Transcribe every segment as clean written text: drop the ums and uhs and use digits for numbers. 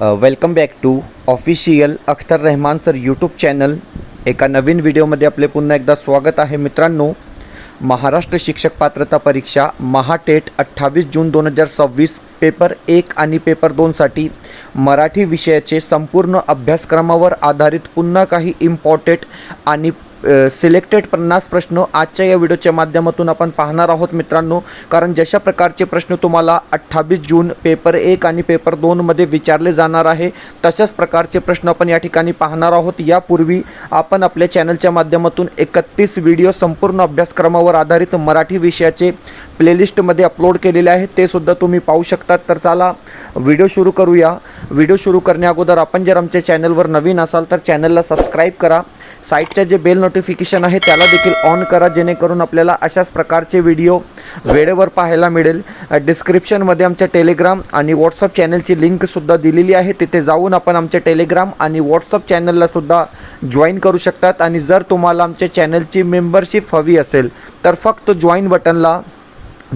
Welcome back to official Akhtar Rahman sir YouTube channel. एका नवीन व्हिडिओमध्ये आपले पुन्हा एकदा स्वागत आहे. मित्रांनो, महाराष्ट्र शिक्षक पात्रता परीक्षा महाटेट 28 जून 2026 पेपर 1 आणि पेपर 2साठी मराठी विषयाचे संपूर्ण अभ्यासक्रमावर आधारित पुन्हा काही इम्पॉर्टंट आणि सिलेक्टेड 50 प्रश्न आजच्या या व्हिडिओच्या माध्यमातून आपण पाहणार आहोत. मित्रांनो, कारण जशा प्रकारचे प्रश्न तुम्हाला 28 जून पेपर 1 आणि पेपर 2 मध्ये विचारले जाणार आहे, तशाच प्रकारचे प्रश्न आपण या ठिकाणी पाहणार आहोत. यापूर्वी आपण आपल्या चॅनलच्या माध्यमातून 31 व्हिडिओ संपूर्ण अभ्यासक्रमावर आधारित मराठी विषयाचे प्लेलिस्टमध्ये अपलोड केलेले आहेत, ते सुद्धा तुम्ही पाहू शकता. तर चला व्हिडिओ सुरू करूया. व्हिडिओ सुरू करण्या अगोदर आपण जर आमच्या चॅनलवर नवीन असाल तर चॅनलला सबस्क्राईब करा. साईटचे जे बेल नोटिफिकेशन आहे त्याला देखील ऑन करा, जेणेकरून आपल्याला अशाच प्रकारचे व्हिडिओ वेळेवर पाहायला मिळेल. डिस्क्रिप्शनमध्ये आमच्या टेलिग्राम आणि व्हॉट्सअप चॅनलची लिंकसुद्धा दिलेली आहे. तिथे जाऊन आपण आमच्या टेलिग्राम आणि व्हॉट्सअप चॅनललासुद्धा जॉईन करू शकतात. आणि जर तुम्हाला आमच्या चॅनलची मेंबरशिप हवी असेल तर फक्त जॉईन बटनला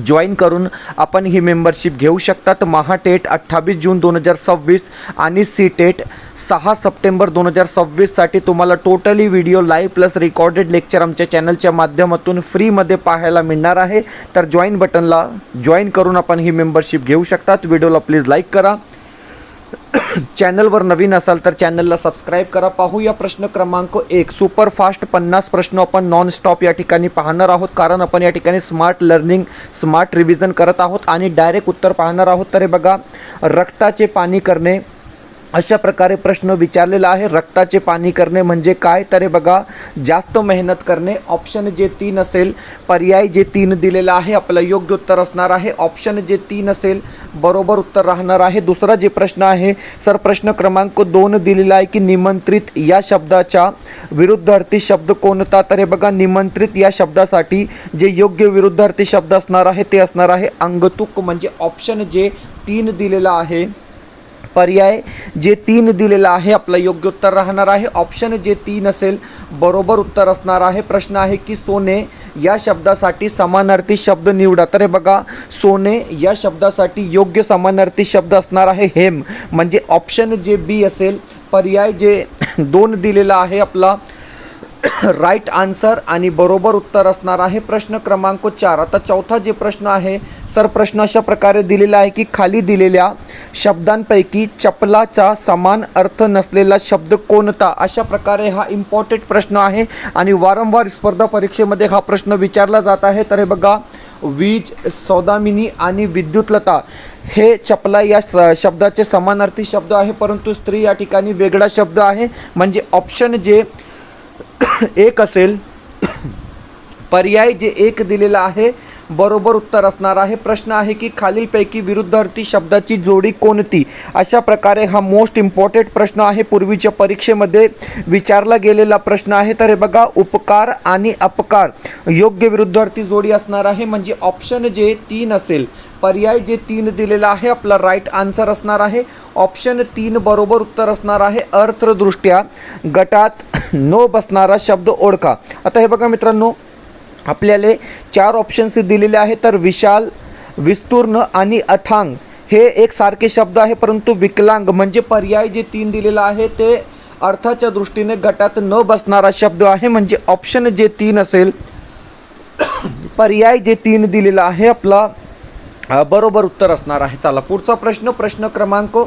जॉईन करून आपण ही मेंबरशिप घेऊ शकतात. महाटेट 28 जून 2026 आणि सी टेट 6 सप्टेंबर 2026साठी तुम्हाला totally video live plus recorded lecture आमच्या चॅनलच्या माध्यमातून फ्रीमध्ये पाहायला मिळणार आहे. तर जॉईन बटनला जॉईन करून आपण ही मेंबरशिप घेऊ शकतात. व्हिडिओला प्लीज लाईक करा. चॅनलवर नवीन असाल तर चॅनलला सबस्क्राईब करा. पाहूया प्रश्न क्रमांक 1. सुपरफास्ट 50 प्रश्न आपण नॉन स्टॉप या ठिकाणी पाहणार आहोत, कारण आपण या ठिकाणी स्मार्ट लर्निंग स्मार्ट रिव्हिजन करत आहोत आणि डायरेक्ट उत्तर पाहणार आहोत. तर हे बघा, रक्ताचे पाणी करणे अशा प्रकारे प्रश्न विचारलेला आहे. रक्ताचे पाणी करणे म्हणजे काय? तर हे बघा, जास्त मेहनत करणे. ऑप्शन जे 3 असेल, पर्याय जे 3 दिलेला आहे आपलं योग्य उत्तर असणार आहे. ऑप्शन जे 3 असेल बरोबर उत्तर राहणार आहे. दुसरा जे प्रश्न आहे सर, प्रश्न क्रमांक 2 दिलेला आहे की निमंत्रित या शब्दाच्या विरुद्धार्थी शब्द कोणता? तर हे बघा, निमंत्रित या शब्दासाठी जे योग्य विरुद्धार्थी शब्द असणार आहे ते असणार आहे अंगतुक. म्हणजे ऑप्शन जे 3 दिलेला आहे, पर्याय जे 3 दिलेला आहे आपलं योग्य उत्तर राहणार आहे. ऑप्शन जे 3 असेल बरोबर उत्तर असणार आहे. प्रश्न आहे की सोने या शब्दासाठी समानार्थी शब्द निवडा. तर हे बघा, सोने या शब्दासाठी योग्य समानार्थी शब्द असणार आहे हेम. म्हणजे ऑप्शन जे बी असेल, पर्याय जे 2 दिलेला आहे आपला राईट आन्सर आणि बरोबर उत्तर असणार आहे. प्रश्न क्रमांक 4. आता चौथा जे प्रश्न आहे सर, प्रश्न अशा प्रकारे दिलेला आहे की खाली दिलेल्या शब्दांपैकी चपलाचा समान अर्थ नसलेला शब्द कोणता? अशा प्रकारे हा इम्पॉर्टंट प्रश्न आहे आणि वारंवार स्पर्धा परीक्षेमध्ये हा प्रश्न विचारला जात आहे. तर हे बघा, वीज, सौदामिनी आणि विद्युतलता हे चपला या शब्दाचे समानार्थी शब्द आहे, परंतु स्त्री या ठिकाणी वेगळा शब्द आहे. म्हणजे ऑप्शन जे 1 असेल, पर्याय जे 1 दिलेला आहे बरोबर उत्तर असणार आहे. प्रश्न आहे की खालीलपैकी विरुद्धार्थी शब्दाची जोडी कोणती? अशा प्रकारे हा मोस्ट इम्पॉर्टंट प्रश्न आहे, पूर्वीच्या परीक्षेमध्ये विचारला गेलेला प्रश्न आहे. तर हे बघा, उपकार आणि अपकार योग्य विरुद्धार्थी जोडी असणार आहे. म्हणजे ऑप्शन जे 3 असेल, पर्याय जे 3 दिलेला आहे आपला राईट आन्सर असणार आहे. ऑप्शन 3 बरोबर उत्तर असणार आहे. अर्थदृष्ट्या गटात न बसणारा शब्द ओळखा. आता हे बघा मित्रांनो, आपल्याला 4 ऑप्शन्स दिलेले आहेत. तर विशाल, विस्तूर्ण आणि अथांग हे एक सारखे शब्द आहे, परंतु विकलांग म्हणजे पर्याय जे 3 दिलेला आहे ते अर्थाच्या दृष्टीने गटात न बसणारा शब्द आहे. म्हणजे ऑप्शन जे 3 असेल, पर्याय जे 3 दिलेला आहे आपला बरोबर उत्तर असणार आहे. चला पुढचा प्रश्न, प्रश्न क्रमांक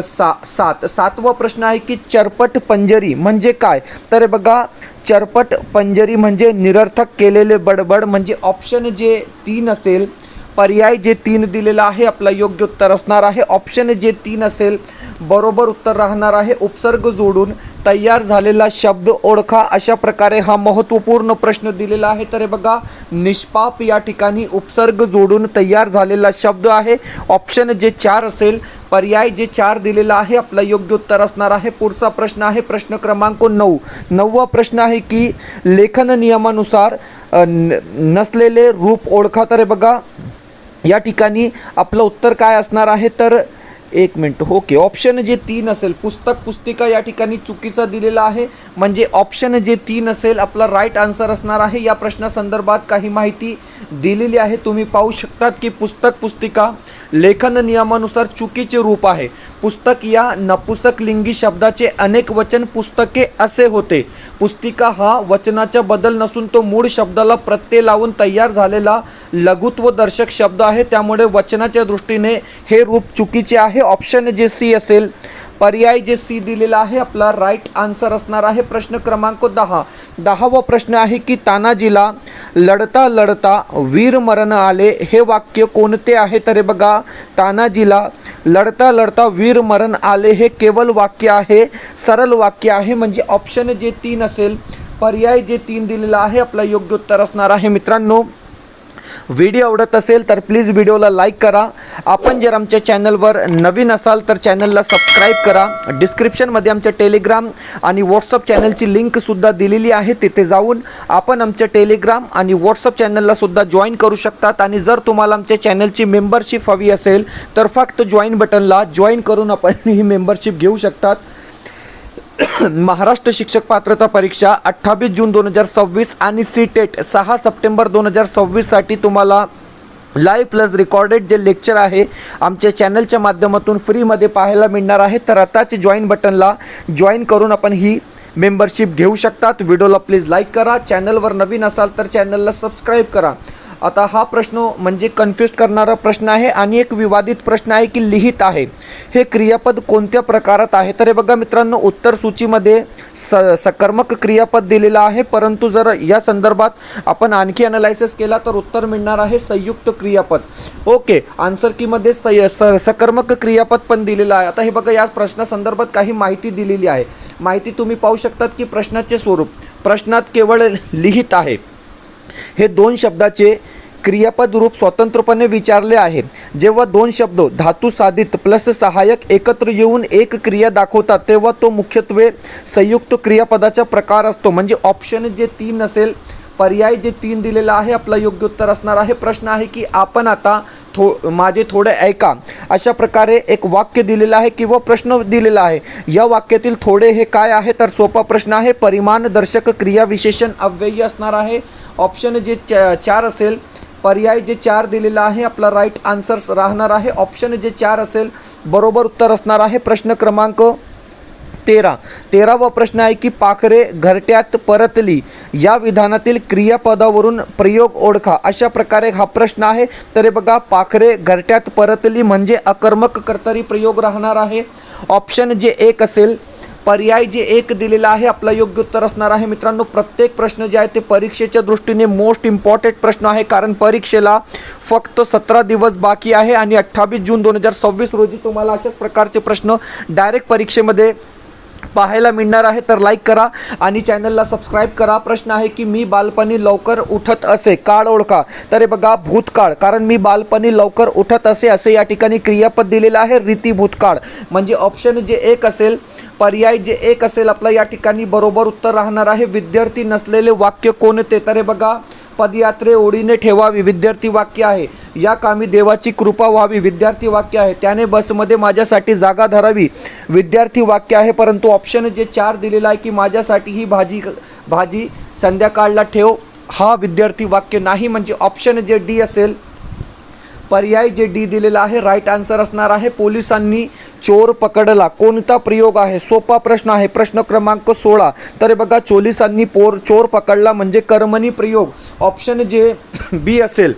7. 7वा प्रश्न आहे की चरपट पंजरी म्हणजे काय? तर हे बघा, चरपट पंजरी म्हणजे निरर्थक केलेले बडबड. म्हणजे ऑप्शन जे 3 असेल, पर्याय जे 3 दिलेला आहे आपला योग्य उत्तर असणार आहे. ऑप्शन जे 3 असेल बरोबर उत्तर राहणार आहे. उपसर्ग जोडून तयार झालेला शब्द ओळखा. अशा प्रकारे हा महत्त्वपूर्ण प्रश्न दिलेला आहे. तर हे बघा, निष्पाप या ठिकाणी उपसर्ग जोडून तयार झालेला शब्द आहे. ऑप्शन जे 4 असेल, पर्याय जे 4 दिलेला आहे आपला योग्य उत्तर असणार आहे. पुढचा प्रश्न आहे प्रश्न क्रमांक 9. 9वा प्रश्न आहे की लेखन नियमानुसार नसलेले रूप ओळखा. तर हे बघा, या ठिकाणी आपलं उत्तर काय असणार आहे? तर 1 मिनिट, ओके. ऑप्शन जे 3 असेल, पुस्तक पुस्तिका या ठिकाणी चुकीचा दिलेला आहे. म्हणजे ऑप्शन जे 3 असेल आपला राईट आन्सर असणार आहे. या प्रश्नासंदर्भात काही माहिती दिलेली आहे, तुम्ही पाहू शकतात की पुस्तक पुस्तिका लेखन नियमानुसार चुकीचे रूप आहे. पुस्तक या नपुंसकलिंगी शब्दाचे अनेक वचन पुस्तके असे होते. पुस्तिका हा वचनाचा बदल नसून तो मूळ शब्दाला प्रत्यय लावून तयार झालेला लघुत्वदर्शक शब्द आहे. त्यामुळे वचनाच्या दृष्टीने हे रूप चुकीचे आहे. ऑप्शन जे सी असेल. पर्याय जे सी दिलेला आहे आपला राईट आन्सर असणार आहे. प्रश्न क्रमांक 10. 10वा प्रश्न आहे की तानाजीला लढता लढता वीरमरण आले हे वाक्य कोणते आहे? तर बघा, तानाजीला लढता लढता वीरमरण आले हे केवळ वाक्य आहे, सरळ वाक्य आहे. म्हणजे ऑप्शन जे 3 असेल. पर्याय जे 3 दिलेला आहे आपला योग्य उत्तर असणार आहे. मित्रांनो, व्हिडिओ आवडत असेल तर प्लीज व्हिडिओला लाईक करा. आपण जर आमच्या चॅनलवर नवीन असाल तर चॅनलला सबस्क्राईब करा. डिस्क्रिप्शनमध्ये आमच्या टेलिग्राम आणि व्हॉट्सअप चॅनलची लिंकसुद्धा दिलेली आहे. तिथे जाऊन आपण आमच्या टेलिग्राम आणि व्हॉट्सअप चॅनललासुद्धा जॉईन करू शकतात. आणि जर तुम्हाला आमच्या चॅनलची मेंबरशिप हवी असेल तर फक्त जॉईन बटनला जॉईन करून आपण ही मेंबरशिप घेऊ शकतात. महाराष्ट्र शिक्षक पात्रता परीक्षा 28 जून 2026 आणि सीटेट 6 सप्टेंबर 2026 साठी तुम्हाला लाईव्ह प्लस रेकॉर्डेड जे लेक्चर आहे आमच्या चॅनलच्या माध्यमातून फ्रीमध्ये पाहायला मिळणार आहे. तर आताच जॉईन बटनला जॉईन करून आपण ही मेंबरशिप घेऊ शकतात. व्हिडिओला प्लीज लाईक करा. चॅनलवर नवीन असाल तर चॅनलला सबस्क्राईब करा. आता हा प्रश्न म्हणजे कन्फ्यूज करणारा प्रश्न आहे आणि एक विवादित प्रश्न आहे की लिहित आहे हे क्रियापद कोणत्या प्रकारात आहे? तर हे बघा मित्रांनो, उत्तर सूचीमध्ये सकर्मक क्रियापद दिलेला आहे, परंतु जर या संदर्भात आपण आणखी अनालायसिस केला तर उत्तर मिळणार आहे संयुक्त क्रियापद. ओके, आन्सर कीमध्ये सकर्मक क्रियापद पण दिलेला आहे. आता हे बघा, या प्रश्नासंदर्भात काही माहिती दिलेली आहे. माहिती तुम्ही पाहू शकतात की प्रश्नाचे स्वरूप. प्रश्नात केवळ लिहित आहे हे 2 शब्दाचे क्रियापद रूप स्वतंत्रपणे विचारले आहे. जेव्हा 2 शब्द धातू साधित प्लस सहाय्यक एकत्र येऊन एक क्रिया दाखवतात तेव्हा तो मुख्यत्वे संयुक्त क्रियापदाचा प्रकार असतो. म्हणजे ऑप्शन जे 3 असेल. पर्याय जे 3 दिलेला आहे आपला योग्य उत्तर असणार आहे. प्रश्न आहे की आपण आता माझे थोडे ऐका अशा प्रकारे एक वाक्य दिलेलं आहे किंवा प्रश्न दिलेला आहे. या वाक्यातील थोडे हे काय आहे? तर सोपा प्रश्न आहे. परिमाणदर्शक क्रिया विशेषण अव्ययी असणार आहे. ऑप्शन जे 4 असेल. पर्याय जे 4 दिलेला आहे आपला राईट आन्सर राहणार आहे. ऑप्शन जे 4 असेल बरोबर उत्तर असणार आहे. प्रश्न क्रमांक 13वा प्रश्न आहे की पाखरे घरट्यात परतली या विधानातील क्रियापदावरून प्रयोग ओळखा. अशा प्रकारे हा प्रश्न आहे. तर हे बघा, पाखरे घरट्यात परतली म्हणजे अकर्मक कर्तरी प्रयोग राहणार आहे. ऑप्शन जे 1 असेल. पर्याय जे 1 दिलेला आहे आपला योग्य उत्तर असणार आहे. मित्रांनो, प्रत्येक प्रश्न जे आहे ते परीक्षेच्या दृष्टीने मोस्ट इम्पॉर्टंट प्रश्न आहे, कारण परीक्षेला फक्त 17 दिवस बाकी आहे आणि 28 जून 2026 रोजी तुम्हाला अशाच प्रकारचे प्रश्न डायरेक्ट परीक्षेमध्ये पाहायला मिळणार आहे. तर लाईक करा आणि चॅनलला सबस्क्राईब करा. प्रश्न आहे की मी बालपणी लवकर उठत असे, काळ ओळखा. तर हे बघा, भूतकाळ, कारण मी बालपणी लवकर उठत असे या ठिकाणी क्रियापद दिलेलं आहे रीती भूतकाळ. म्हणजे ऑप्शन जे 1 असेल. पर्याय जे 1 असेल आपला या ठिकाणी बरोबर उत्तर राहणार आहे. विद्यार्थी नसलेले वाक्य कोणते? तर हे बघा, पदयात्रे ओढीने ठेवावी विद्यार्थी वाक्य आहे. या कामी देवाची कृपा व्हावी विद्यार्थी वाक्य आहे. त्याने बसमध्ये माझ्यासाठी जागा धरावी विद्यार्थी वाक्य आहे. परंतु ऑप्शन जे 4 दिलेला आहे की माझ्यासाठी ही भाजी संध्याकाळला ठेव हा विद्यार्थी वाक्य नाही. म्हणजे ऑप्शन जे डी असेल. पर्याय जे डी दिलेला आहे राईट आन्सर असणार आहे. पोलिसांनी चोर पकडला कोणता प्रयोग आहे? सोपा प्रश्न आहे. प्रश्न क्रमांक 16. तर बघा, पोलिसांनी चोर पकडला म्हणजे कर्मणी प्रयोग. ऑप्शन जे बी असेल.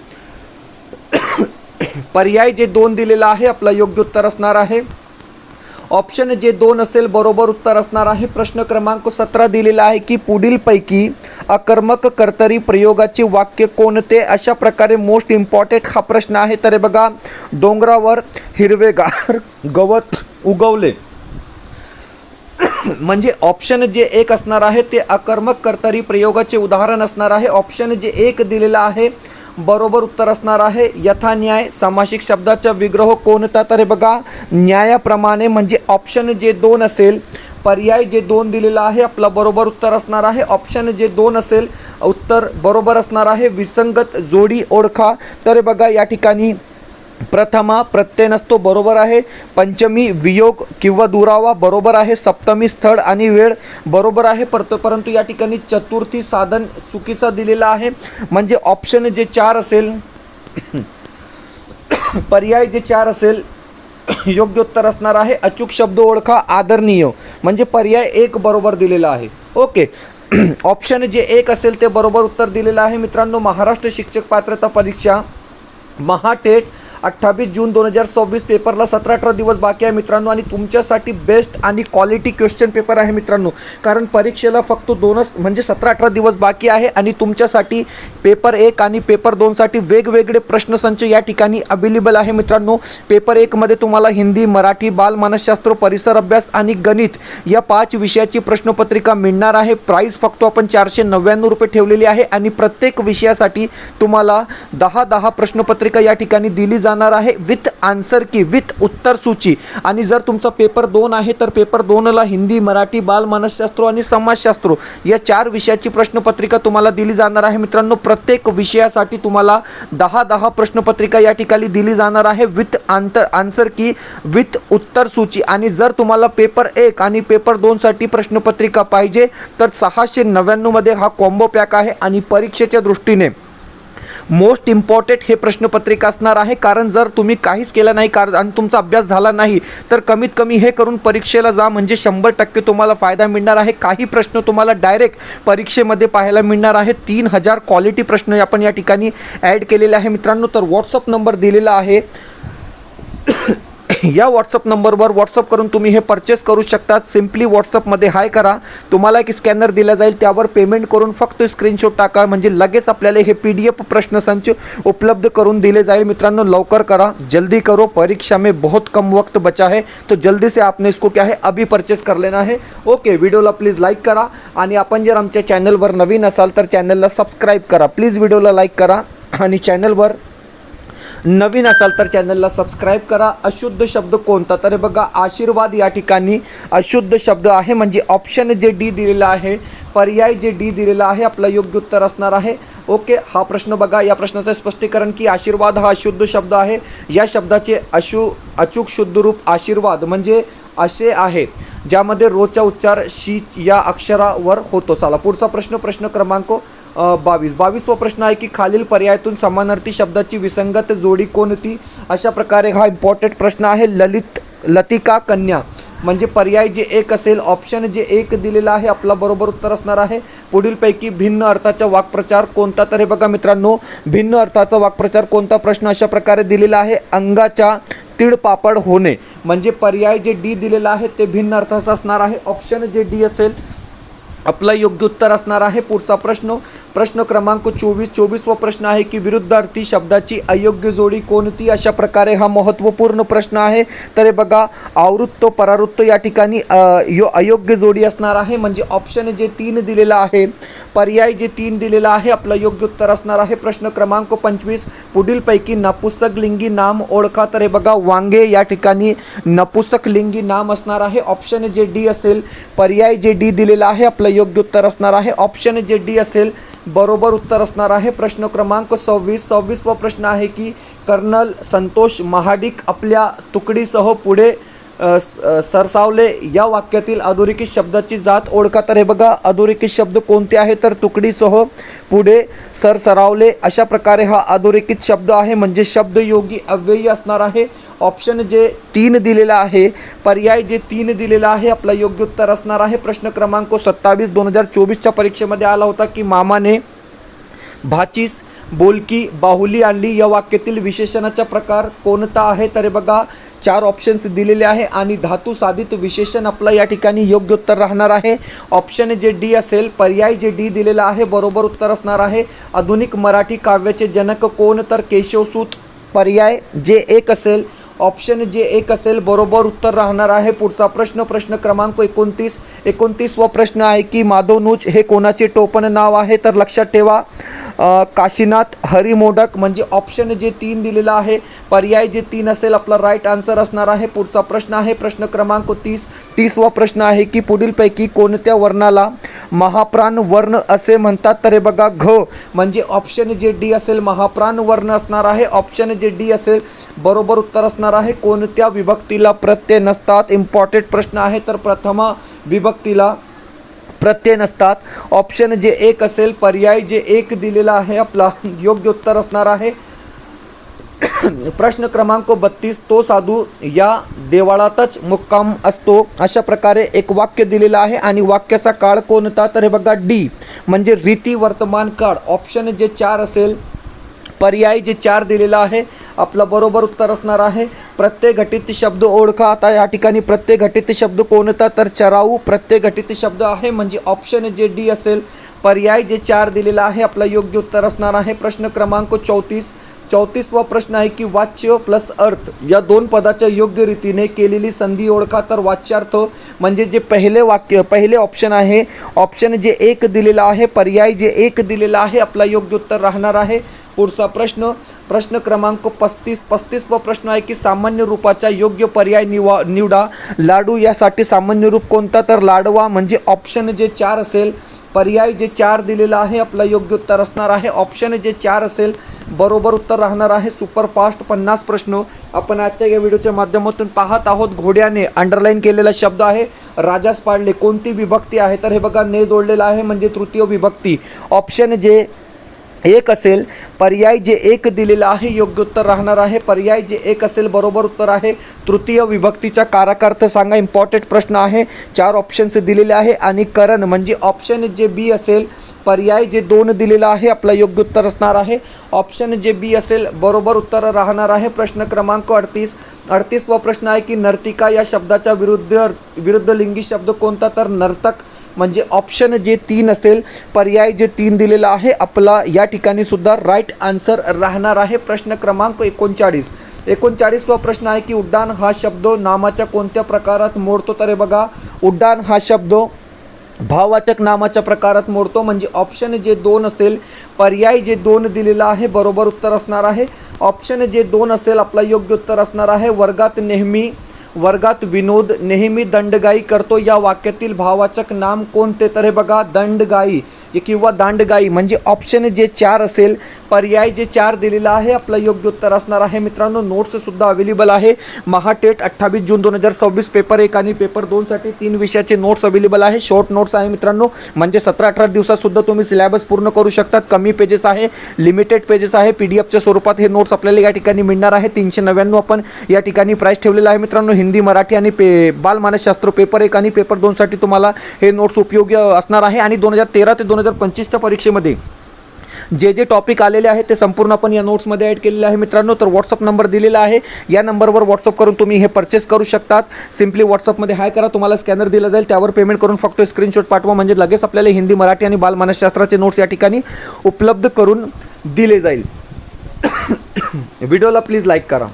पर्याय जे 2 दिलेला आहे आपला योग्य उत्तर असणार आहे. ऑप्शन जे 2 असेल बरोबर उत्तर असणार आहे. प्रश्न क्रमांक 17 दिलेला आहे की पुढीलपैकी अकर्मक कर्तरी प्रयोगाचे वाक्य कोणते? अशा प्रकारे मोस्ट इम्पॉर्टंट हा प्रश्न आहे. तर बघा, डोंगरावर हिरवेगार गवत उगवले म्हणजे ऑप्शन जे 1 असणार आहे ते अकर्मक कर्तरी प्रयोगाचे उदाहरण असणार आहे. ऑप्शन जे 1 दिलेला आहे बरोबर उत्तर असणार आहे. यथान्याय सामासिक शब्दाचा विग्रह कोणता? तर बघा, न्यायाप्रमाणे म्हणजे ऑप्शन जे 2 असेल. पर्याय जे 2 दिलेला आहे आपला बरोबर उत्तर असणार आहे. ऑप्शन जे 2 असेल उत्तर बरोबर असणार आहे. विसंगत जोडी ओळखा. तर बघा, या ठिकाणी प्रथमा प्रत्यय नसतो बरोबर आहे. पंचमी वियोग किंवा दुरावा बरोबर आहे. सप्तमी स्थळ आणि वेळ बरोबर आहे. परंतु या ठिकाणी चतुर्थी साधन चुकीचा दिलेला आहे. म्हणजे ऑप्शन जे 4 असेल. पर्याय जे 4 असेल योग्य उत्तर असणार आहे अचूक शब्द ओळखा आदरणीय, म्हणजे पर्याय 1 बरोबर दिलेला आहे. ओके. ऑप्शन जे 1 असेल ते बरोबर उत्तर दिलेलं आहे मित्रांनो. महाराष्ट्र शिक्षक पात्रता परीक्षा महाटेट 28 जून 2026 पेपरला 17-18 दिवस बाकी आहे मित्रांनो. आणि तुमच्यासाठी बेस्ट आणि क्वालिटी क्वेश्चन पेपर आहे मित्रांनो, कारण परीक्षेला फक्त 2च म्हणजे 17-18 दिवस बाकी आहे. आणि तुमच्यासाठी पेपर 1 आणि पेपर 2 साठी वेगवेगळे प्रश्नसंच या ठिकाणी अवेलेबल आहे मित्रांनो. पेपर 1 मध्ये तुम्हाला हिंदी, मराठी, बालमानसशास्त्र, परिसर अभ्यास आणि गणित या 5 विषयाची प्रश्नपत्रिका मिळणार आहे. प्राइस फक्त आपण 499 रुपये ठेवलेली आहे. आणि प्रत्येक विषयासाठी तुम्हाला 10 प्रश्नपत्रिका या ठिकाणी दिली जाणार आहे विथ आन्सर की, विथ उत्तर सूची. आणि जर तुमचा पेपर 2 आहे तर पेपर 2ला हिंदी, मराठी, बालमानसशास्त्र आणि समाजशास्त्र या 4 विषयाची प्रश्नपत्रिका तुम्हाला दिली जाणार आहे मित्रांनो. प्रत्येक विषयासाठी तुम्हाला 10 प्रश्नपत्रिका या ठिकाणी दिली जाणार आहे विथ आन्सर की, विथ उत्तर सूची. आणि जर तुम्हाला पेपर 1 आणि पेपर 2 साठी प्रश्नपत्रिका पाहिजे तर 699 मध्ये हा कॉम्बो पॅक आहे. आणि परीक्षेच्या दृष्टीने मोस्ट इम्पॉर्टंट हे प्रश्नपत्रिका असणार आहे, कारण जर तुम्ही काहीच केलं नाही आणि तुमचा अभ्यास झाला नाही तर कमीत कमी हे करून परीक्षेला जा, म्हणजे 100% तुम्हाला फायदा मिळणार आहे. काही प्रश्न तुम्हाला डायरेक्ट परीक्षेमध्ये पाहायला मिळणार आहे. 3000 क्वालिटी प्रश्न आपण या ठिकाणी ॲड केलेले आहे मित्रांनो. तर व्हॉट्सअप नंबर दिलेला आहे. या व्हॉट्सअप नंबरवर व्हॉट्सअप करून तुम्ही हे परचेस करू शकता. सिम्पली व्हॉट्सअपमध्ये हाय करा, तुम्हाला एक स्कॅनर दिला जाईल, त्यावर पेमेंट करून फक्त स्क्रीनशॉट टाका, म्हणजे लगेच आपल्याला हे PDF प्रश्नसंच उपलब्ध करून दिले जाईल. मित्रांनो लवकर करा, जल्दी करो, परीक्षा में बहुत कम वक्त बचा है, तो जल्दी से आपने इसको क्या है अभी परचेस कर लेना है. ओके. व्हिडिओला प्लीज लाईक करा. आणि आपण जर आमच्या चॅनलवर नवीन असाल तर चॅनलला सबस्क्राईब करा. प्लीज व्हिडिओला लाईक करा आणि चॅनलवर नवीन असाल तर चॅनलला सबस्क्राईब करा. अशुद्ध शब्द कोणता? तर बघा आशीर्वाद या ठिकाणी अशुद्ध शब्द आहे, म्हणजे ऑप्शन जे डी दिलेला आहे, पर्याय जे डी दिलेला आहे आपला योग्य उत्तर असणार आहे. ओके. हा प्रश्न बघा, या प्रश्नाचं स्पष्टीकरण की आशीर्वाद हा अशुद्ध शब्द आहे. या शब्दाचे अचूक शुद्ध रूप आशीर्वाद म्हणजे असे आहे ज्यामध्ये रोचा उच्चार शी या अक्षरावर होतो. चला पुढचा प्रश्न क्रमांक 22वा प्रश्न आहे की खालील पर्यायातून समानार्थी शब्दाची विसंगत जोडी कोणती? अशा प्रकारे हा इम्पॉर्टंट प्रश्न आहे. लतिका कन्या म्हणजे पर्याय जे 1 असेल, ऑप्शन जे 1 दिलेला आहे आपला बरोबर उत्तर असणार आहे. पुढीलपैकी भिन्न अर्थाचा वाक्प्रचार कोणता? तर हे बघा मित्रांनो, भिन्न अर्थाचा वाक्प्रचार कोणता प्रश्न अशा प्रकारे दिलेला आहे. अंगाच्या तिळपापड होणे म्हणजे पर्याय जे डी दिलेला आहे ते भिन्न अर्थाचा असणार आहे. ऑप्शन जे डी असेल आपला योग्य उत्तर असणार आहे. पुढचा प्रश्न क्रमांक 24वा प्रश्न आहे की विरुद्धार्थी शब्दाची अयोग्य जोडी कोणती? अशा प्रकारे हा महत्त्वपूर्ण प्रश्न आहे. तर हे बघा आवृत्त परावृत्त या ठिकाणी अयोग्य जोडी असणार आहे, म्हणजे ऑप्शन जे 3 दिलेला आहे, पर्याय जे 3 दिलेला आहे आपला योग्य उत्तर असणार आहे. प्रश्न क्रमांक 25 पुढीलपैकी नपुंसक लिंगी नाम ओळखा. तर हे बघा वांगे या ठिकाणी नपुंसक लिंगी नाम असणार आहे. ऑप्शन जे डी असेल, पर्याय जे डी दिलेला आहे आपला योग्य उत्तर असणार आहे. ऑप्शन जे डी असेल बरोबर उत्तर असणार आहे. प्रश्न क्रमांक 26वा प्रश्न आहे की कर्नल संतोष महाडिक आपल्या तुकडीसह पुढे सरसावले या वाक्यातील अधोरेखित शब्दाची जात ओळखा. तर हे बघा अधोरेखित शब्द कोणते आहे? तर तुकडीसह पुढे सरसावले अशा प्रकारे हा अधोरेखित शब्द आहे, म्हणजे शब्दयोगी अव्ययी असणार आहे. ऑप्शन जे 3 दिलेला आहे, पर्याय जे 3 दिलेला आहे आपला योग्य उत्तर असणार आहे. प्रश्न क्रमांक 27 2024च्या परीक्षेमध्ये आला होता की मामाने भाचीस बोलकी बाहुली आणली या वाक्यातील विशेषणाचा प्रकार कोणता आहे? तर हे बघा 4 ऑप्शन्स दिलेले आहे आणि धातू साधित विशेषण आपलं या ठिकाणी योग्य उत्तर राहणार आहे. ऑप्शन जे डी असेल, पर्याय जे डी दिलेला आहे बरोबर उत्तर असणार आहे. आधुनिक मराठी काव्याचे जनक कोण? तर केशवसूत. पर्याय जे 1 असेल, ऑप्शन जे 1 असेल बरोबर उत्तर राहणार आहे. पुढचा प्रश्न क्रमांक 29वा प्रश्न आहे की माधवनूज हे कोणाचे टोपण नाव आहे? तर लक्षात ठेवा काशीनाथ हरी मोडक, म्हणजे ऑप्शन जे 3 दिलेला आहे, पर्याय जे 3 असेल आपला राईट आन्सर असणार आहे. पुढचा प्रश्न आहे प्रश्न क्रमांक 30वा प्रश्न आहे की पुढीलपैकी कोणत्या वर्णाला महाप्राण वर्ण असे म्हणतात? तर हे बघा घ म्हणजे ऑप्शन जे डी असेल महाप्राण वर्ण असणार आहे. ऑप्शन जे डी असेल बरोबर उत्तर असणार आहे. कोणत्या विभक्तीला प्रत्यय नसतात? इम्पॉर्टंट प्रश्न आहे. तर प्रथमा विभक्तीला प्रत्यय नसतात. ऑप्शन जे 1 असेल, पर्याय जे 1 दिलेला आहे आपला योग्य उत्तर असणार आहे. प्रश्न क्रमांक 32, तो साधू या देवळातच मुक्काम असतो. अशा प्रकारे एक वाक्य दिलेलं आहे आणि वाक्याचा काळ कोणता, तर हे बघा डी म्हणजे रीती वर्तमान काळ. ऑप्शन जे 4 असेल, पर्याय जे 4 दिलेला आहे, आपलं बरोबर उत्तर असणार आहे प्रत्यय घटित शब्द ओळखा. आता या ठिकाणी प्रत्यय घटित शब्द कोणता, तर चराऊ प्रत्यय घटित शब्द आहे म्हणजे ऑप्शन जे डी असेल. पर्याय जे 4 दिलेला आहे, आपलं योग्य उत्तर असणार आहे. प्रश्न क्रमांक 34वा प्रश्न आहे की वाच्य प्लस अर्थ या दोन पदाच्या योग्य रीतीने केलेली संधी ओळखा. तर वाच्यार्थ म्हणजे जे पहिले ऑप्शन आहे, ऑप्शन जे 1 दिलेला आहे, पर्याय जे 1 दिलेला आहे, आपला योग्य उत्तर राहणार आहे. पुढचा प्रश्न क्रमांक 35वा प्रश्न आहे की सामान्य रूपाचा योग्य पर्याय निवडा. लाडू यासाठी सामान्य रूप कोणता, तर लाडवा म्हणजे ऑप्शन जे 4 असेल. पर्याय जे 4 दिलेला आहे, आपलं योग्य उत्तर असणार आहे ऑप्शन जे 4 असेल, बरोबर उत्तर राहणार आहे. सुपरफास्ट 50 प्रश्न आपण आजच्या या व्हिडिओच्या माध्यमातून पाहत आहोत. घोड्याने अंडरलाईन केलेला शब्द आहे राजास पाडले, कोणती विभक्ती आहे, तर हे बघा ने जोडलेला आहे म्हणजे तृतीय विभक्ती. ऑप्शन जे 1 असेल, पर्याय जे 1 दिलेला आहे, योग्य उत्तर राहणार आहे. पर्याय जे 1 असेल, बरोबर उत्तर आहे. तृतीय विभक्तीचा कारकार्थ सांगा, इम्पॉर्टंट प्रश्न आहे. 4 ऑप्शन्स दिलेले आहे आणि करण म्हणजे ऑप्शन जे बी असेल. पर्याय जे 2 दिलेला आहे, आपलं योग्य उत्तर असणार आहे ऑप्शन जे बी असेल, बरोबर उत्तर राहणार आहे. प्रश्न क्रमांक 38वा प्रश्न आहे की नर्तिका या शब्दाच्या विरुद्ध लिंगी शब्द कोणता, तर नर्तक म्हणजे ऑप्शन जे 3 असेल. पर्याय जे 3 दिलेला आहे, आपला या ठिकाणी सुद्धा राईट आन्सर राहणार आहे. प्रश्न क्रमांक 39वा प्रश्न आहे की उड्डाण हा शब्द नामाच्या कोणत्या प्रकारात मोडतो, तर हे बघा उड्डाण हा शब्द भाववाचक नामाच्या प्रकारात मोडतो म्हणजे ऑप्शन जे 2 असेल. पर्याय जे 2 दिलेला आहे, बरोबर उत्तर असणार आहे ऑप्शन जे 2 असेल, आपला योग्य उत्तर असणार आहे. वर्गात विनोद नेहमी दंडगाई करतो या वाक्यातील भाववाचक नाम कोणते, तर हे बघा दंडगाई किंवा दांडगाई म्हणजे ऑप्शन जे 4 असेल. पर्याय जे 4 दिलेला आहे, आपलं योग्य उत्तर असणार आहे. मित्रांनो, नोट्ससुद्धा अवेलेबल आहे. महाटेट 28 जून 2026 पेपर 1 आणि पेपर 2 साठी 3 विषयाचे नोट्स अवेलेबल आहे. शॉर्ट नोट्स आहे मित्रांनो, म्हणजे 17-18 दिवसातसुद्धा तुम्ही सिलेबस पूर्ण करू शकतात. कमी पेजेस आहे, लिमिटेड पेजेस आहे. PDF स्वरूपात हे नोट्स आपल्याला या ठिकाणी मिळणार आहे. 399 आपण या ठिकाणी प्राईस ठेवलेला आहे मित्रांनो. हिंदी, मराठी आणि बालमानसशास्त्र पेपर 1 आणि पेपर 2 साठी तुम्हाला हे नोट्स उपयोगी असणार आहे. आणि 2013 ते 2025च्या परीक्षेमध्ये जे टॉपिक आलेले आहेत ते संपूर्ण आपण या नोट्समध्ये ॲड केलेले आहे मित्रांनो. तर व्हॉट्सअप नंबर दिलेला आहे, या नंबरवर व्हॉट्सअप करून तुम्ही हे परचेस करू शकतात. सिम्पली व्हॉट्सअपमध्ये हाय करा, तुम्हाला स्कॅनर दिला जाईल, त्यावर पेमेंट करून फक्त स्क्रीनशॉट पाठवा म्हणजे लगेच आपल्याला हिंदी, मराठी आणि बालमानसशास्त्राचे नोट्स या ठिकाणी उपलब्ध करून दिले जाईल. व्हिडिओला प्लीज लाईक करा.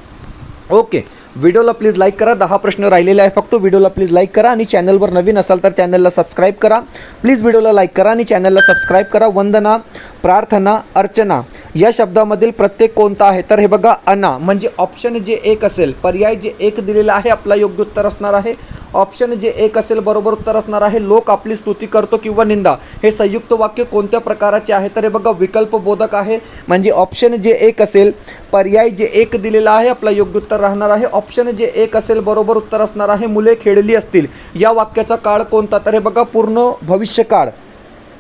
ओके, व्हिडिओला प्लीज लाईक करा. 10 प्रश्न राहिलेले आहे फक्त. व्हिडिओला प्लीज लाईक करा आणि चॅनलवर नवीन असाल तर चॅनलला सबस्क्राईब करा. प्लीज व्हिडिओला लाईक करा आणि चॅनलला सबस्क्राईब करा. वंदना, प्रार्थना, अर्चना या शब्दामधील प्रत्येक कोणता आहे, तर हे बघा अना म्हणजे ऑप्शन जे 1 असेल. पर्याय जे 1 दिलेला आहे, आपला योग्य उत्तर असणार आहे ऑप्शन जे 1 असेल, बरोबर उत्तर असणार आहे. लोक आपली स्तुती करतो किंवा निंदा हे संयुक्त वाक्य कोणत्या प्रकाराचे आहे, तर हे बघा विकल्पबोधक आहे म्हणजे ऑप्शन जे 1 असेल. पर्याय जे 1 दिलेला आहे, आपला योग्य उत्तर राहणार आहे ऑप्शन जे 1 असेल, बरोबर उत्तर असणार आहे. मुले खेळली असतील या वाक्याचा काळ कोणता, तर हे बघा पूर्ण भविष्यकाळ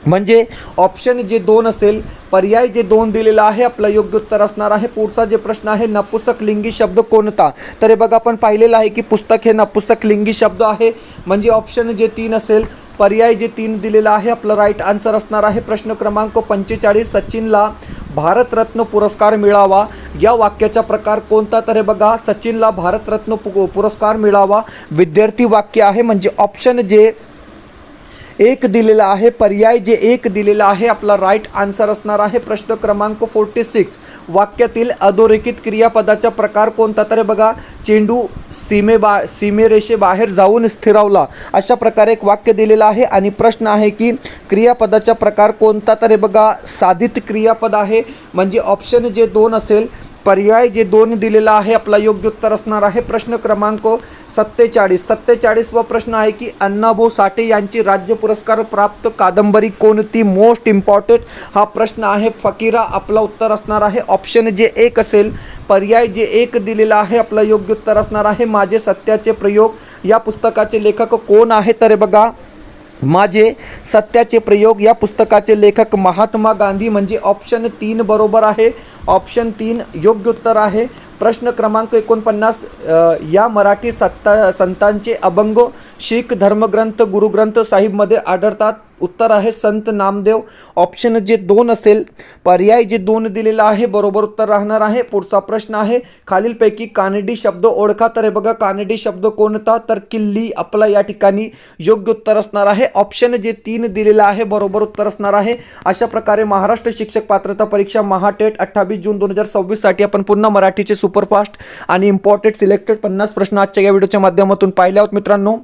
म्हणजे ऑप्शन जे 2 असेल. पर्याय जे 2 दिलेला आहे, आपलं योग्य उत्तर असणार आहे. पुढचा जे प्रश्न आहे नपुंसक लिंगी शब्द कोणता, तर हे बघा आपण पाहिलेलं आहे की पुस्तक हे नपुंसक लिंगी शब्द आहे म्हणजे ऑप्शन जे 3 असेल. पर्याय जे 3 दिलेला आहे, आपलं राईट आन्सर असणार आहे. प्रश्न क्रमांक 45 सचिनला भारतरत्न पुरस्कार मिळावा या वाक्याचा प्रकार कोणता, तर हे बघा सचिनला भारतरत्न पुरस्कार मिळावा विद्यार्थी वाक्य आहे म्हणजे ऑप्शन जे 1 दिलेला आहे. पर्याय जे 1 दिलेला आहे, आपला राईट आन्सर असणार आहे. प्रश्न क्रमांक 46 वाक्यातील अधोरेखित क्रियापदाचा प्रकार कोणता, तर बघा चेंडू सीमेरेषेबाहेर जाऊन स्थिरावला अशा प्रकारे एक वाक्य दिलेलं आहे आणि प्रश्न आहे की क्रियापदाचा प्रकार कोणता, तर हे बघा साधित क्रियापद आहे म्हणजे ऑप्शन जे 2 असेल. पर्याय जे 2 दिलेला आहे, आपला योग्य उत्तर असणार आहे. प्रश्न क्रमांक 47वा प्रश्न आहे की अण्णाभाऊ साठे यांची राज्य पुरस्कार प्राप्त कादंबरी कोणती, मोस्ट इम्पॉर्टंट हा प्रश्न आहे. फकीरा आपला उत्तर असणार आहे ऑप्शन जे 1 असेल. पर्याय जे 1 दिलेला आहे, आपला योग्य उत्तर असणार आहे. माझे सत्याचे प्रयोग या पुस्तकाचे लेखक कोण आहे, तर बघा माझे सत्याचे प्रयोग या पुस्तकाचे लेखक महात्मा गांधी म्हणजे ऑप्शन 3 बरोबर आहे. ऑप्शन 3 योग्य उत्तर आहे. प्रश्न क्रमांक 49 या मराठी संतांचे अभंग शीख धर्मग्रंथ गुरुग्रंथ साहिबमध्ये आढळतात. उत्तर आहे संत नामदेव. ऑप्शन जे 2 असेल, पर्याय जे 2 दिलेला आहे बरोबर उत्तर राहणार आहे. पुढचा प्रश्न आहे खालीलपैकी कानडी शब्द ओळखा. तर हे बघा कानडी शब्द कोणता, तर किल्ली आपला या ठिकाणी योग्य उत्तर असणार आहे. ऑप्शन जे 3 दिलेला आहे बरोबर उत्तर असणार आहे. अशा प्रकारे महाराष्ट्र शिक्षक पात्रता परीक्षा महाटेट 28 जून 2026 साठी आपण पुन्हा मराठीचे सुपरफास्ट आणि इम्पॉर्टंट सिलेक्टेड 50 प्रश्न आजच्या या व्हिडिओच्या माध्यमातून पाहिले आहोत. मित्रांनो,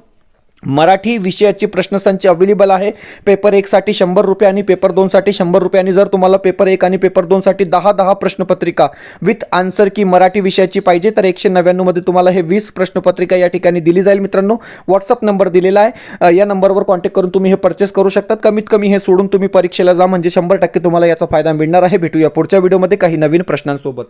मराठी विषयाची प्रश्नसंच अवेलेबल आहे. पेपर 1 साठी 100 रुपये आणि पेपर 2 साठी 100 रुपये. आणि जर तुम्हाला पेपर 1 आणि पेपर 2 साठी 10 प्रश्नपत्रिका विथ आन्सर की मराठी विषयाची पाहिजे तर 199 मध्ये तुम्हाला हे 20 प्रश्नपत्रिका या ठिकाणी दिली जाईल. मित्रांनो, व्हॉट्सअप नंबर दिलेला आहे, या नंबरवर कॉन्टॅक्ट करून तुम्ही हे परचेस करू शकतात. कमीत कमी हे सोडून तुम्ही परीक्षेला जा, म्हणजे 100% तुम्हाला याचा फायदा मिळणार आहे. भेटूया पुढच्या व्हिडिओमध्ये काही नवीन प्रश्नांसोबत.